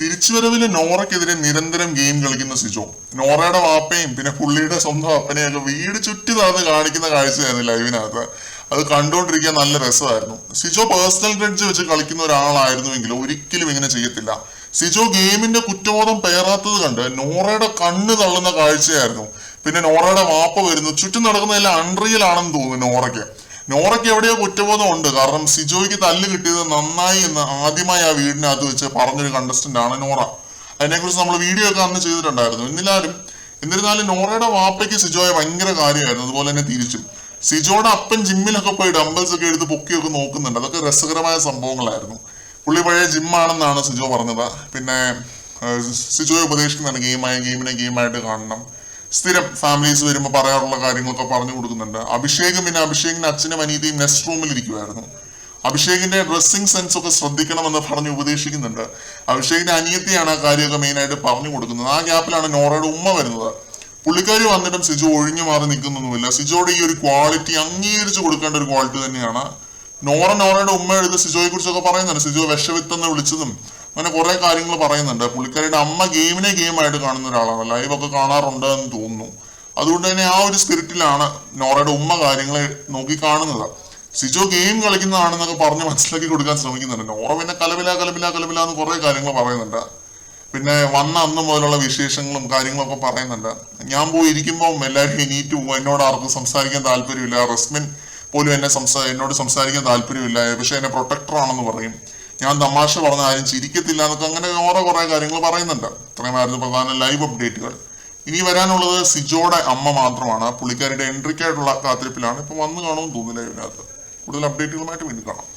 തിരിച്ചുവരവില് നോറയ്ക്കെതിരെ നിരന്തരം ഗെയിം കളിക്കുന്ന സിജോ. നോറയുടെ വാപ്പയും പിന്നെ പുള്ളിയുടെ സ്വന്തം അപ്പനെയും ഒക്കെ വീട് ചുറ്റി നടന്ന് കാണിക്കുന്ന കാഴ്ചയായിരുന്നു ലൈവിനകത്ത്. അത് കണ്ടുകൊണ്ടിരിക്കാൻ നല്ല രസമായിരുന്നു. സിജോ പേഴ്സണൽ ഗ്രഡ്ജ് വെച്ച് കളിക്കുന്ന ഒരാളായിരുന്നുവെങ്കിൽ ഒരിക്കലും ഇങ്ങനെ ചെയ്യത്തില്ല. സിജോ ഗെയിമിന്റെ കുറ്റബോധം പേറാത്തത് കണ്ട് നോറയുടെ കണ്ണ് തള്ളുന്ന കാഴ്ചയായിരുന്നു. പിന്നെ നോറയുടെ വാപ്പ വരുന്നു, ചുറ്റും നടക്കുന്നതെല്ലാം അൺറിയൽ ആണെന്ന് തോന്നുന്നു നോറയ്ക്ക് എവിടെയോ കുറ്റബോധം ഉണ്ട്. കാരണം സിജോയ്ക്ക് തല്ല് കിട്ടിയത് നന്നായി എന്ന് ആദ്യമായി ആ വീടിനകത്ത് വെച്ച് പറഞ്ഞൊരു കണ്ടസ്റ്റന്റ് ആണ് നോറ. അതിനെക്കുറിച്ച് നമ്മൾ വീഡിയോ ഒക്കെ അന്ന് ചെയ്തിട്ടുണ്ടായിരുന്നു. എന്നിരുന്നാലും നോറയുടെ വാപ്പയ്ക്ക് സിജോയെ ഭയങ്കര കാര്യമായിരുന്നു. അതുപോലെ തന്നെ തിരിച്ചും സിജോയുടെ അപ്പൻ ജിമ്മിലൊക്കെ പോയി ഡംബൽസ് ഒക്കെ എടുത്ത് പൊക്കിയൊക്കെ നോക്കുന്നുണ്ട്. അതൊക്കെ രസകരമായ സംഭവങ്ങളായിരുന്നു. പുള്ളി പഴയ ജിമ്മാണെന്നാണ് സിജോ പറഞ്ഞത്. പിന്നെ സിജോയെ ഉപദേശിക്കുന്നുണ്ട്, ഗെയിമിനെ ഗെയിമായിട്ട് കാണണം. സ്ഥിരം ഫാമിലീസ് വരുമ്പോൾ പറയാറുള്ള കാര്യങ്ങളൊക്കെ പറഞ്ഞു കൊടുക്കുന്നുണ്ട്. അഭിഷേകിന്റെ അച്ഛനും അനീതിയും നെക്സ്റ്റ് റൂമിൽ ഇരിക്കുമായിരുന്നു. അഭിഷേകിന്റെ ഡ്രസ്സിംഗ് സെൻസ് ഒക്കെ ശ്രദ്ധിക്കണമെന്ന് പറഞ്ഞ് ഉപദേശിക്കുന്നുണ്ട്. അഭിഷേകിന്റെ അനിയത്തിയാണ് ആ കാര്യമൊക്കെ മെയിനായിട്ട് പറഞ്ഞു കൊടുക്കുന്നത്. ആ ഗ്യാപ്പിലാണ് നോറയുടെ ഉമ്മ വരുന്നത്. പുള്ളിക്കാരി വന്നിട്ടും സിജോ ഒഴിഞ്ഞു മാറി നിൽക്കുന്നൊന്നുമില്ല. സിജോയുടെ ഈ ഒരു ക്വാളിറ്റി അംഗീകരിച്ചു കൊടുക്കേണ്ട ഒരു ക്വാളിറ്റി തന്നെയാണ്. നോറയുടെ ഉമ്മ എഴുതി സിജോയെ കുറിച്ചൊക്കെ പറയുന്നുണ്ട്. സിജോ വിഷവിത്തെന്ന് വിളിച്ചതും അങ്ങനെ കുറെ കാര്യങ്ങൾ പറയുന്നുണ്ട്. പുള്ളിക്കാരിയുടെ അമ്മ ഗെയിമിനെ ഗെയിമായിട്ട് കാണുന്ന ഒരാളാണ്. ലൈവ് ഒക്കെ കാണാറുണ്ട് എന്ന് തോന്നുന്നു. അതുകൊണ്ട് തന്നെ ആ ഒരു സ്പിരിറ്റിലാണ് നോറയുടെ ഉമ്മ കാര്യങ്ങളെ നോക്കി കാണുന്നത്. സിജോ ഗെയിം കളിക്കുന്നതാണെന്നൊക്കെ പറഞ്ഞ് മനസ്സിലാക്കി കൊടുക്കാൻ ശ്രമിക്കുന്നുണ്ട്. നോറ പിന്നെ കലബില എന്ന് കുറെ കാര്യങ്ങൾ പറയുന്നുണ്ട്. പിന്നെ വന്ന അന്ന് മുതലുള്ള വിശേഷങ്ങളും കാര്യങ്ങളൊക്കെ പറയുന്നുണ്ട്. ഞാൻ പോയി ഇരിക്കുമ്പോൾ എല്ലാവരും എണീറ്റ് പോകും. എന്നോട് ആർക്കും സംസാരിക്കാൻ താല്പര്യമില്ല. റസ്മിൻ പോലും എന്നോട് സംസാരിക്കാൻ താല്പര്യമില്ല. പക്ഷെ എന്നെ പ്രൊട്ടക്ടർ ആണെന്ന് പറയും. ഞാൻ തമാശ പറഞ്ഞ ആരും ചിരിക്കത്തില്ല എന്നൊക്കെ അങ്ങനെ കുറെ കാര്യങ്ങൾ പറയുന്നുണ്ട്. ഇത്രയുമായിരുന്നു പ്രധാന ലൈവ് അപ്ഡേറ്റുകൾ. ഇനി വരാനുള്ളത് സിജോയുടെ അമ്മ മാത്രമാണ്. പുള്ളിക്കാരുടെ എൻട്രിക്കായിട്ടുള്ള കാത്തിരിപ്പിലാണ്. ഇപ്പൊ വന്ന് കാണുമെന്ന് തോന്നുന്നില്ല. ഇതിനകത്ത് കൂടുതൽ അപ്ഡേറ്റുകളുമായിട്ട് വീണ്ടും കാണാം.